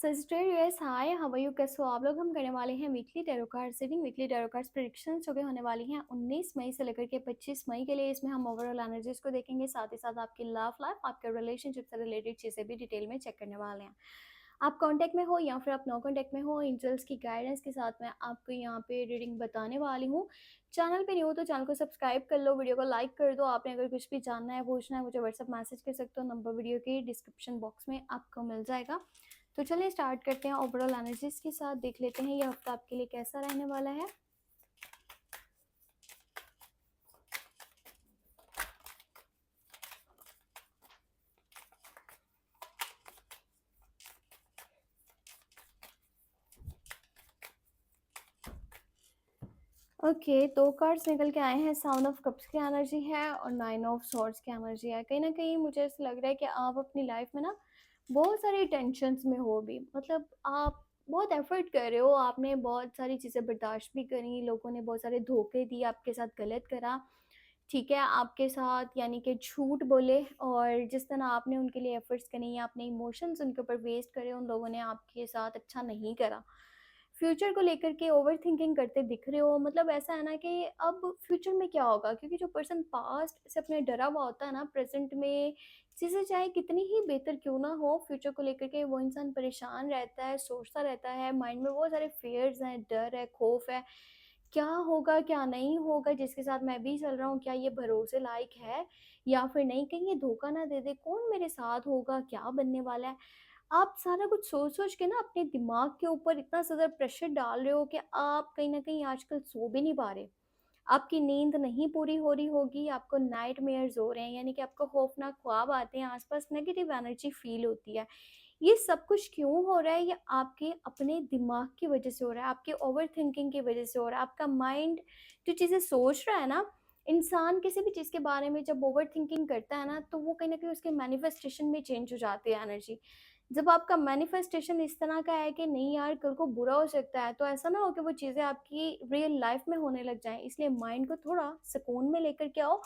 Sagittarius hi, how are you? कैसे हो आप लोग? हम करने वाले हैं weekly tarot card reading. Weekly tarot cards predictions जो कि होने वाली हैं 19 मई से लेकर के 25 मई के लिए। इसमें हम ओवरऑल एनर्जीज को देखेंगे, साथ ही साथ आपकी लव लाइफ, आपके रिलेशनशिप से रिलेटेड चीज़ें भी डिटेल में चेक करने वाले हैं। आप कांटेक्ट में हो या फिर आप नो कांटेक्ट में हो, एंजल्स की गाइडेंस के साथ मैं आपको यहाँ पे रीडिंग बताने वाली हूँ। चैनल पे नहीं हो तो चैनल को सब्सक्राइब कर लो, वीडियो को लाइक कर दो। आपने अगर कुछ भी जानना है, पूछना है, मुझे व्हाट्सअप मैसेज कर सकते हो। नंबर वीडियो के डिस्क्रिप्शन बॉक्स में आपको मिल जाएगा। तो चलिए स्टार्ट करते हैं। ओवरऑल एनर्जीज के साथ देख लेते हैं ये हफ्ता आपके लिए कैसा रहने वाला है। ओके, दो कार्ड्स निकल के आए हैं। साउंड ऑफ कप्स की एनर्जी है और नाइन ऑफ सॉर्ड्स की एनर्जी है। कहीं ना कहीं मुझे ऐसा लग रहा है कि आप अपनी लाइफ में ना बहुत सारी टेंशन्स में हो भी, मतलब आप बहुत एफर्ट कर रहे हो। आपने बहुत सारी चीज़ें बर्दाश्त भी करी, लोगों ने बहुत सारे धोखे दिए, आपके साथ गलत करा, ठीक है, आपके साथ यानी कि झूठ बोले, और जिस तरह आपने उनके लिए एफर्ट्स करे या अपने इमोशंस उनके ऊपर वेस्ट करे, उन लोगों ने आपके साथ अच्छा नहीं करा। फ्यूचर को लेकर के ओवर थिंकिंग करते दिख रहे हो। मतलब ऐसा है ना कि अब फ्यूचर में क्या होगा, क्योंकि जो पर्सन पास्ट से अपने डरा हुआ होता है ना, प्रेजेंट में चीज़ें चाहे कितनी ही बेहतर क्यों ना हो, फ्यूचर को लेकर के वो इंसान परेशान रहता है, सोचता रहता है। माइंड में बहुत सारे फेयर्स हैं, डर है, खौफ है, क्या होगा क्या नहीं होगा, जिसके साथ मैं भी चल रहा हूँ क्या ये भरोसे लायक है या फिर नहीं, कहीं ये धोखा ना दे दे, कौन मेरे साथ होगा, क्या बनने वाला है। आप सारा कुछ सोच सोच के ना अपने दिमाग के ऊपर इतना ज़्यादा प्रेशर डाल रहे हो कि आप कहीं ना कहीं आजकल सो भी नहीं पा रहे। आपकी नींद नहीं पूरी हो रही होगी, आपको नाइटमेयर्स हो रहे हैं, यानी कि आपको खौफनाक ख्वाब आते हैं, आसपास नेगेटिव एनर्जी फील होती है। ये सब कुछ क्यों हो रहा है? ये आपके अपने दिमाग की वजह से हो रहा है, आपके ओवर थिंकिंग की वजह से हो रहा है। आपका माइंड जो चीज़ें सोच रहा है ना, इंसान किसी भी चीज़ के बारे में जब ओवर थिंकिंग करता है ना, तो वो कहीं ना कहीं उसके मैनिफेस्टेशन में चेंज हो जाती है एनर्जी। जब आपका मैनिफेस्टेशन इस तरह का है कि नहीं यार कल को बुरा हो सकता है, तो ऐसा ना हो कि वो चीज़ें आपकी रियल लाइफ में होने लग जाएं। इसलिए माइंड को थोड़ा सुकून में लेकर के आओ,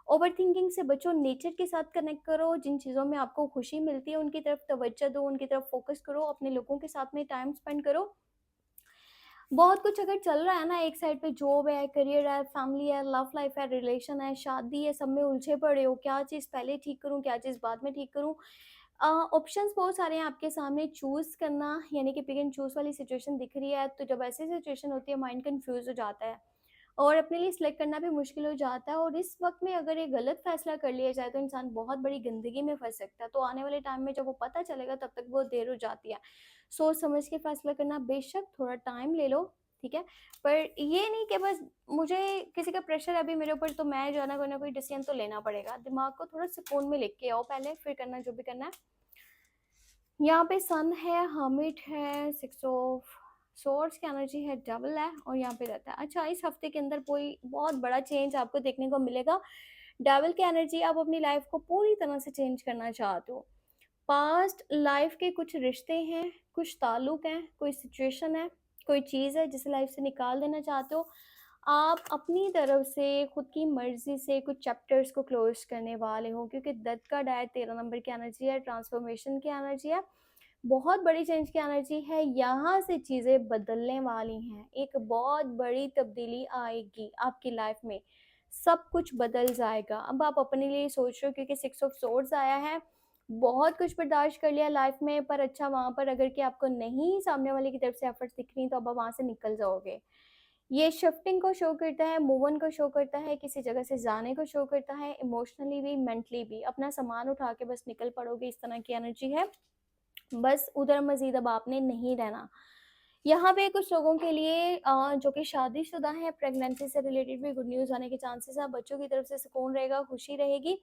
ओवरथिंकिंग से बचो, नेचर के साथ कनेक्ट करो, जिन चीज़ों में आपको खुशी मिलती है उनकी तरफ तवज्जो दो, उनकी तरफ फोकस करो, अपने लोगों के साथ में टाइम स्पेंड करो। बहुत कुछ अगर चल रहा है ना, एक साइड पे जॉब है, करियर है, फैमिली है, लव लाइफ है, रिलेशन है, शादी है, सब में उलझे पड़े हो, क्या चीज़ पहले ठीक करूँ, क्या चीज़ बाद में ठीक करूँ। ऑप्शंस बहुत सारे हैं आपके सामने, चूज़ करना यानी कि पिक एंड चूज़ वाली सिचुएशन दिख रही है। तो जब ऐसी सिचुएशन होती है माइंड कंफ्यूज हो जाता है और अपने लिए सिलेक्ट करना भी मुश्किल हो जाता है, और इस वक्त में अगर ये गलत फैसला कर लिया जाए तो इंसान बहुत बड़ी गंदगी में फंस सकता है। तो आने वाले टाइम में जब वो पता चलेगा तब तक बहुत देर हो जाती है। सोच समझ के फैसला करना, बेशक थोड़ा टाइम ले लो, ठीक है, पर ये नहीं कि बस मुझे किसी का प्रेशर है अभी मेरे ऊपर तो मैं जो है ना कोई ना कोई डिसीजन तो लेना पड़ेगा। दिमाग को थोड़ा सुकून में लेके आओ पहले, फिर करना जो भी करना है। यहाँ पे सन है, हर्मिट है, सिक्स ऑफ सोर्ड्स की एनर्जी है, डबल है, और यहाँ पे रहता है। अच्छा, इस हफ्ते के अंदर कोई बहुत बड़ा चेंज आपको देखने को मिलेगा। डबल की एनर्जी, आप अपनी लाइफ को पूरी तरह से चेंज करना चाहते हो। पास्ट लाइफ के कुछ रिश्ते हैं, कुछ ताल्लुक हैं, कोई सिचुएशन है, कोई चीज़ है जिसे लाइफ से निकाल देना चाहते हो। आप अपनी तरफ से खुद की मर्जी से कुछ चैप्टर्स को क्लोज करने वाले हो, क्योंकि दत्त का डाय 13 नंबर की एनर्जी है, ट्रांसफॉर्मेशन की एनर्जी है, बहुत बड़ी चेंज की एनर्जी है। यहाँ से चीज़ें बदलने वाली हैं, एक बहुत बड़ी तब्दीली आएगी आपकी लाइफ में, सब कुछ बदल जाएगा। अब आप अपने लिए सोच रहे हो क्योंकि सिक्स ऑफ सोर्ड्स आया है, बहुत कुछ बर्दाश्त कर लिया लाइफ में, पर अच्छा वहाँ पर अगर कि आपको नहीं सामने वाले की तरफ से एफर्ट्स दिख रही तो अब आप वहाँ से निकल जाओगे। ये शिफ्टिंग को शो करता है, मूव ऑन को शो करता है, किसी जगह से जाने को शो करता है, इमोशनली भी मेंटली भी। अपना सामान उठा के बस निकल पड़ोगे, इस तरह की एनर्जी है। बस उधर मज़ीद अब आपने नहीं रहना। यहाँ पे कुछ लोगों के लिए जो कि शादीशुदा हैं, प्रेगनेंसी से रिलेटेड भी गुड न्यूज़ आने के चांसेस हैं। बच्चों की तरफ से सुकून रहेगा, खुशी रहेगी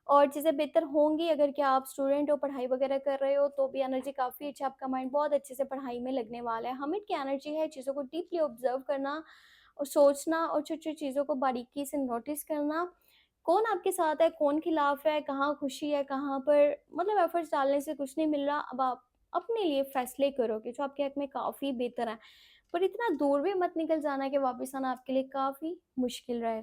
और चीज़ें बेहतर होंगी। अगर क्या आप स्टूडेंट हो, पढ़ाई वगैरह कर रहे हो, तो भी एनर्जी काफ़ी अच्छा, आपका माइंड बहुत अच्छे से पढ़ाई में लगने वाला है। हमिट की एनर्जी है चीज़ों को डीपली ऑब्जर्व करना और सोचना और छोटी-छोटी चीज़ों को बारीकी से नोटिस करना। कौन आपके साथ है, कौन खिलाफ है, कहाँ खुशी है, कहाँ पर मतलब एफर्ट्स डालने से कुछ नहीं मिल रहा। अब आप अपने लिए फैसले करोगे जो आपके हक में काफ़ी बेहतर है। पर इतना दूर भी मत निकल जाना कि वापस आना आपके लिए काफ़ी मुश्किल रहे।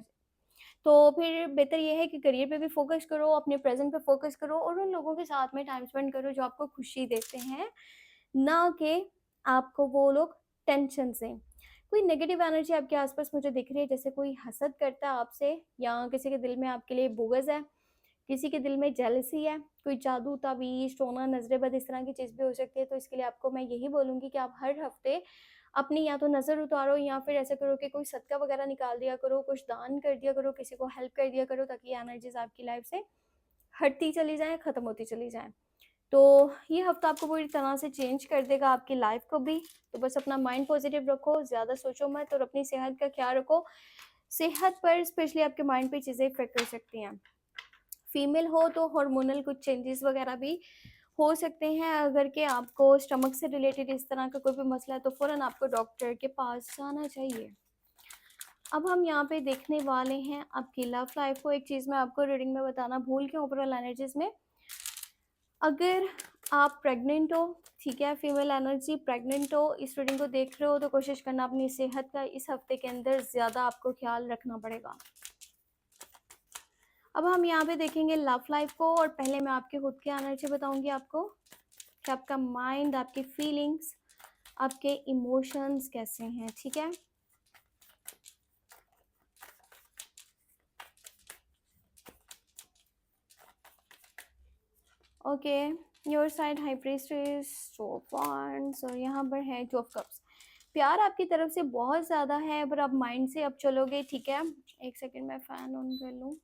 तो फिर बेहतर ये है कि करियर पे भी फ़ोकस करो, अपने प्रेज़ेंट पे फ़ोकस करो और उन लोगों के साथ में टाइम स्पेंड करो जो आपको खुशी देते हैं। ना कि आपको वो लोग टेंशन से। कोई नेगेटिव एनर्जी आपके आसपास मुझे दिख रही है, जैसे कोई हसद करता है आपसे, या किसी के दिल में आपके लिए बुग़्ज़ है, किसी के दिल में जेलसी है, कोई जादू तावीज़ टोना नजर बद इस तरह की चीज़ भी हो सकती है। तो इसके लिए आपको मैं यही बोलूँगी कि आप हर हफ्ते अपनी या तो नज़र उतारो, या फिर ऐसा करो कि कोई सदका वगैरह निकाल दिया करो, कुछ दान कर दिया करो, किसी को हेल्प कर दिया करो, ताकि एनर्जीज आपकी लाइफ से हटती चली जाएं, ख़त्म होती चली जाएं। तो ये हफ्ता आपको पूरी तरह से चेंज कर देगा आपकी लाइफ को भी। तो बस अपना माइंड पॉजिटिव रखो, ज़्यादा सोचो मत, और अपनी सेहत का ख्याल रखो। सेहत पर स्पेशली आपके माइंड पे चीज़ें इफेक्ट कर सकती हैं। फीमेल हो तो हार्मोनल कुछ चेंजेस वगैरह भी हो सकते हैं। अगर के आपको स्टमक से रिलेटेड इस तरह का कोई भी मसला है तो फ़ौरन आपको डॉक्टर के पास जाना चाहिए। अब हम यहाँ पे देखने वाले हैं आपकी लव लाइफ को। एक चीज़ मैं आपको रीडिंग में बताना भूल के ओवरऑल एनर्जीज में, अगर आप प्रेग्नेंट हो, ठीक है, फीमेल एनर्जी प्रेग्नेंट हो, इस रीडिंग को देख रहे हो, तो कोशिश करना अपनी सेहत का इस हफ्ते के अंदर ज़्यादा आपको ख्याल रखना पड़ेगा। अब हम यहाँ पे देखेंगे लव लाइफ को, और पहले मैं आपके खुद की एनर्जी बताऊंगी आपको कि आपका माइंड, आपकी फीलिंग्स, आपके इमोशंस कैसे हैं, ठीक है। Okay, your side high priestess, two of wands, और यहाँ पर है टू ऑफ कप्स। प्यार आपकी तरफ से बहुत ज़्यादा है, पर आप माइंड से अब चलोगे, ठीक है। एक सेकंड मैं फ़ैन ऑन कर लूँ।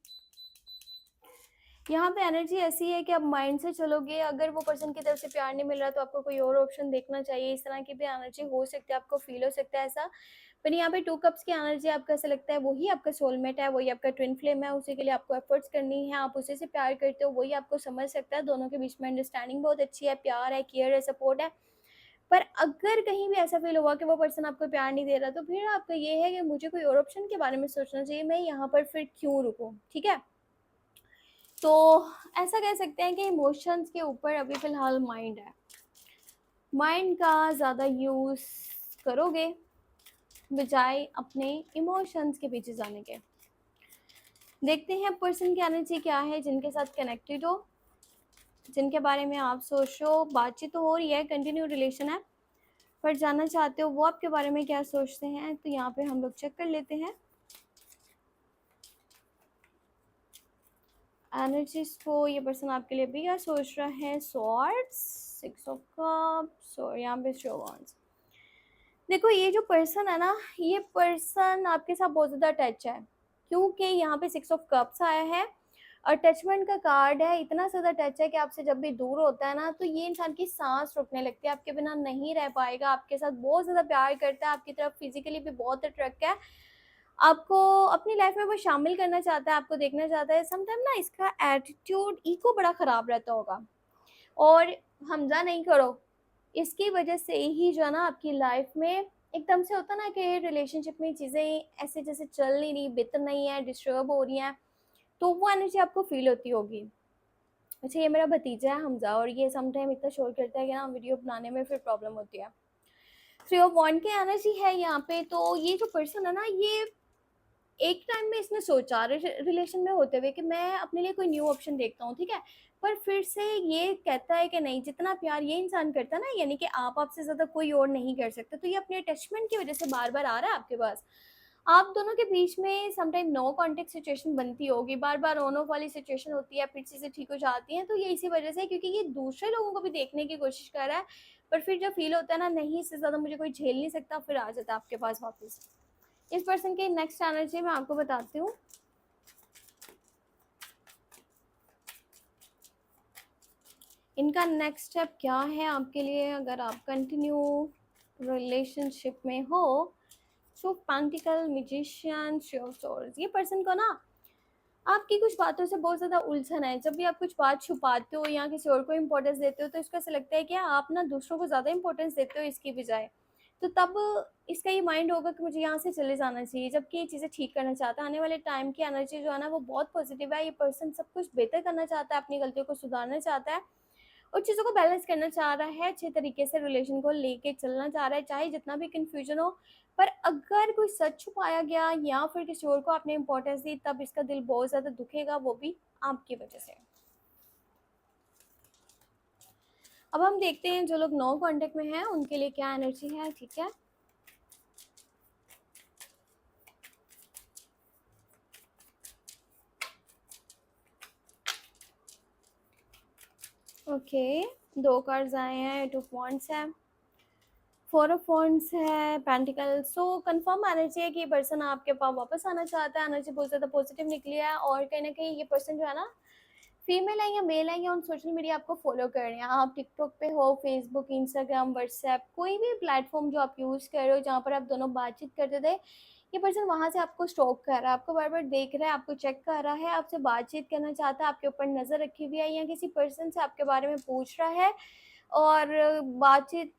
यहाँ पे एनर्जी ऐसी है कि आप माइंड से चलोगे। अगर वो पर्सन की तरफ से प्यार नहीं मिल रहा तो आपको कोई और ऑप्शन देखना चाहिए। इस तरह की भी एनर्जी हो सकती है, आपको फील हो सकता है ऐसा। पर यहाँ पे टू कप्स की एनर्जी आपको ऐसा लगता है वही आपका सोलमेट है, वही आपका ट्विन फ्लेम है, उसी के लिए आपको एफर्ट्स करनी है, आप उसी से प्यार करते हो, वही आपको समझ सकता है। दोनों के बीच में अंडरस्टैंडिंग बहुत अच्छी है, प्यार है, केयर है, सपोर्ट है। पर अगर कहीं भी ऐसा फील हुआ कि वो पर्सन आपको प्यार नहीं दे रहा, तो फिर आपका ये है कि मुझे कोई और ऑप्शन के बारे में सोचना चाहिए, मैं यहाँ पर फिर क्यों रुकूँ, ठीक है। तो ऐसा कह सकते हैं कि इमोशंस के ऊपर अभी फ़िलहाल माइंड है। माइंड का ज़्यादा यूज़ करोगे बजाय अपने इमोशंस के पीछे जाने के। देखते हैं पर्सन की एनर्जी क्या है, जिनके साथ कनेक्टेड हो, जिनके बारे में आप सोच रहे हो। बातचीत तो हो रही है, कंटिन्यू रिलेशन है, पर जानना चाहते हो वो आपके बारे में क्या सोचते हैं। तो यहाँ पे हम लोग चेक कर लेते हैं एनर्जीज को। ये पर्सन आपके लिए भी क्या सोच रहा है। सॉर्ड्स, सिक्स ऑफ कप्स, और यहाँ पे शो वॉन्ड्स। देखो ये जो पर्सन है ना, ये पर्सन आपके साथ बहुत ज़्यादा अटैच है, क्योंकि यहाँ पे सिक्स ऑफ कप्स आया है, अटैचमेंट का कार्ड है। इतना ज़्यादा अटैच है कि आपसे जब भी दूर होता है ना, तो ये इंसान की सांस रुकने लगती है, आपके बिना नहीं रह पाएगा, आपके साथ बहुत ज़्यादा प्यार करता है, आपकी तरफ फिजिकली भी बहुत अट्रैक्ट है, आपको अपनी लाइफ में वो शामिल करना चाहता है, आपको देखना चाहता है। समटाइम ना इसका एटीट्यूड, ईगो बड़ा ख़राब रहता होगा, और हमजा नहीं करो, इसकी वजह से ही जो है ना आपकी लाइफ में एकदम से होता ना कि रिलेशनशिप में चीज़ें ऐसे जैसे चल नहीं रही, बित नहीं है, डिस्टर्ब हो रही हैं, तो वो एनर्जी आपको फील होती होगी। अच्छा, ये मेरा भतीजा है हमजा, और ये समटाइम इतना शोर करता है कि ना वीडियो बनाने में फिर प्रॉब्लम होती है। थ्री ऑफ वॉन्ड की एनर्जी है यहाँ पे। तो ये जो पर्सन है ना, ये एक टाइम में इसने सोचा रिलेशन में होते हुए कि मैं अपने लिए कोई न्यू ऑप्शन देखता हूँ, ठीक है। पर फिर से ये कहता है कि नहीं, जितना प्यार ये इंसान करता है ना, यानी कि आप आपसे ज़्यादा कोई और नहीं कर सकता। तो ये अपने अटैचमेंट की वजह से बार बार आ रहा है आपके पास। आप दोनों के बीच में समटाइम नो कॉन्टेक्ट सिचुएशन बनती होगी, बार बार ऑन ऑफ वाली सिचुएशन होती है, फिर चीज़ें ठीक हो जाती हैं। तो ये इसी वजह से है, क्योंकि ये दूसरे लोगों को भी देखने की कोशिश कर रहा है, पर फिर जब फील होता है ना, नहीं इससे ज़्यादा मुझे कोई झेल नहीं सकता, फिर आ जाता है आपके पास वापस। इस पर्सन की नेक्स्ट एनर्जी मैं आपको बताती हूँ। इनका नेक्स्ट स्टेप क्या है आपके लिए, अगर आप कंटिन्यू रिलेशनशिप में हो। So pentacle, magician, three of swords. ये पर्सन को ना आपकी कुछ बातों से बहुत ज़्यादा उलझन है। जब भी आप कुछ बात छुपाते हो या किसी और को इम्पोर्टेंस देते हो, तो इसको ऐसा लगता है कि आप ना दूसरों को ज़्यादा इम्पोर्टेंस देते हो इसकी बजाय। तो तब इसका ये माइंड होगा कि मुझे यहाँ से चले जाना चाहिए, जबकि ये चीज़ें ठीक करना चाहता है। आने वाले टाइम की एनर्जी जो है ना, वो बहुत पॉजिटिव है। ये पर्सन सब कुछ बेहतर करना चाहता है, अपनी गलतियों को सुधारना चाहता है, और चीज़ों को बैलेंस करना चाह रहा है, अच्छे तरीके से रिलेशन को लेके चलना चाह रहा है, चाहे जितना भी कन्फ्यूजन हो। पर अगर कोई सच छुपाया गया या फिर किसी और को आपने इम्पोर्टेंस दी, तब इसका दिल बहुत ज़्यादा दुखेगा, वो भी आपकी वजह से। अब हम देखते हैं जो लोग नो कांटेक्ट में हैं उनके लिए क्या एनर्जी है, ठीक है। ओके, 2 कार्ड्स आए हैं, 8 ऑफ वांड्स है, 4 ऑफ वांड्स है, पेंटिकल। सो कंफर्म एनर्जी है कि ये पर्सन आपके पास वापस आना चाहता है, एनर्जी बहुत ज़्यादा पॉजिटिव निकली है और कहीं न कहीं ये पर्सन जो है ना, फीमेल है या मेल है या ऑन सोशल मीडिया आपको फॉलो कर रहे हैं। आप टिकटॉक पे हो, फेसबुक, इंस्टाग्राम, व्हाट्सएप, कोई भी प्लेटफॉर्म जो आप यूज़ कर रहे हो जहाँ पर आप दोनों बातचीत करते थे, ये पर्सन वहाँ से आपको स्टॉक कर रहा है, आपको बार-बार देख रहा है, आपको चेक कर रहा है, आपसे बातचीत करना चाहता है, आपके ऊपर नज़र रखी हुई है या किसी पर्सन से आपके बारे में पूछ रहा है और बातचीत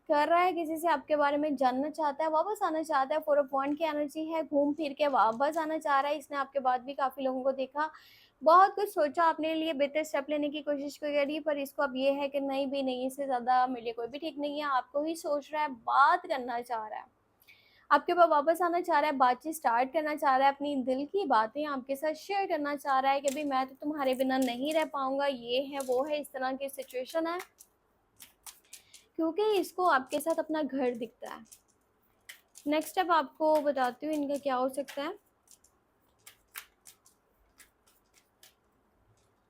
कर रहा है, किसी से आपके बारे में जानना चाहता है, वापस आना चाहता है। 4 ऑफ वांड की एनर्जी है, घूम फिर के वापस आना चाह रहा है। इसने आपके बाद भी काफ़ी लोगों को देखा, बहुत कुछ सोचा, अपने लिए बेहतर स्टेप लेने की कोशिश करी, पर इसको अब ये है कि नहीं भी नहीं, इससे ज़्यादा मेरे लिए कोई भी ठीक नहीं है। आपको ही सोच रहा है, बात करना चाह रहा है, आपके पास वापस आना चाह रहा है, बातचीत स्टार्ट करना चाह रहा है, अपनी दिल की बातें आपके साथ शेयर करना चाह रहा है कि भाई मैं तो तुम्हारे बिना नहीं रह पाऊँगा, ये है, वो है, इस तरह की सिचुएशन है। क्योंकि इसको आपके साथ अपना घर दिखता है। नेक्स्ट स्टेप आपको बताती हूँ इनका क्या हो सकता है।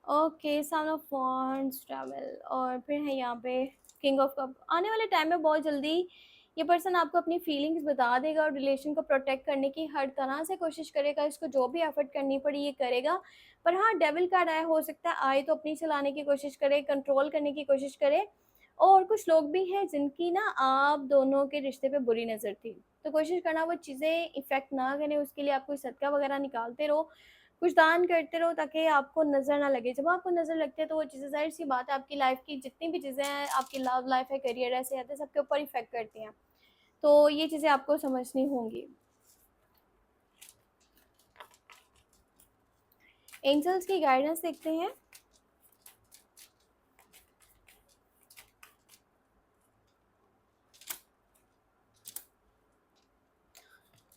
Okay, son of wands, travel, और फिर है यहाँ पे किंग ऑफ कप। आने वाले टाइम में बहुत जल्दी ये पर्सन आपको अपनी फीलिंग्स बता देगा और रिलेशन को प्रोटेक्ट करने की हर तरह से कोशिश करेगा, इसको जो भी एफर्ट करनी पड़ी ये करेगा। पर हाँ, डेविल कार्ड आया, हो सकता है आए तो अपनी चलाने की कोशिश करे, कंट्रोल करने की कोशिश करे। और कुछ लोग भी हैं जिनकी ना आप दोनों के रिश्ते पे बुरी नज़र थी, तो कोशिश करना वो चीज़ें इफ़ेक्ट ना करें, उसके लिए आप कोई सदका वगैरह निकालते रहो, कुछ दान करते रहो ताकि आपको नज़र ना लगे। जब आपको नज़र लगती है तो वो चीज़ें, ज़ाहिर-सी बात है, आपकी लाइफ़ की जितनी भी चीज़ें हैं, आपकी लव लाइफ़ है, करियर है, सेहत है, सबके ऊपर इफ़ेक्ट करती हैं। तो ये चीज़ें आपको समझनी होंगी। एंजल्स की गाइडेंस देखते हैं।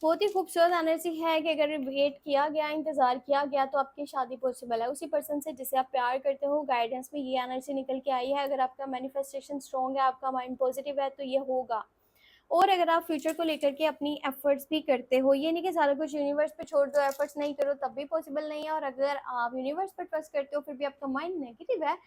बहुत ही खूबसूरत एनर्जी है कि अगर वेट किया गया, इंतज़ार किया गया, तो आपकी शादी पॉसिबल है उसी पर्सन से जिसे आप प्यार करते हो। गाइडेंस में ये एनर्जी निकल के आई है। अगर आपका मैनिफेस्टेशन स्ट्रॉन्ग है, आपका माइंड पॉजिटिव है, तो ये होगा। और अगर आप फ्यूचर को लेकर के अपनी एफर्ट्स भी करते हो, ये नहीं कि सारा कुछ यूनिवर्स पे छोड़ दो, एफर्ट्स नहीं करो, तब भी पॉसिबल नहीं है। और अगर आप यूनिवर्स पर ट्रस्ट करते हो फिर भी आपका माइंड नेगेटिव है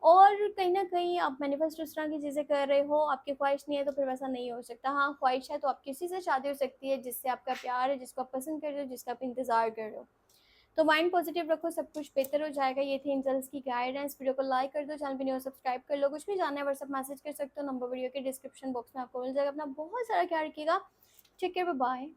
और कहीं न कहीं आप मैनिफेस्ट उस तरह की चीज़ें कर रहे हो, आपकी ख्वाहिश नहीं है, तो फिर वैसा नहीं हो सकता। हाँ, ख्वाहिश है तो आप किसी से शादी हो सकती है जिससे आपका प्यार है, जिसको आप पसंद कर रहे हो, जिसका आप इंतज़ार कर रहे हो। तो माइंड पॉजिटिव रखो, सब कुछ बेहतर हो जाएगा। ये थी एंजल्स की गाइडेंस। वीडियो को लाइक कर दो, चैनल पे न्यू हो सब्सक्राइब कर लो। कुछ भी जानना है व्हाट्सएप मैसेज कर सकते हो, नंबर वीडियो के डिस्क्रिप्शन बॉक्स में आपको मिल जाएगा। अपना बहुत सारा ख्याल रखिएगा। Take care, bye bye.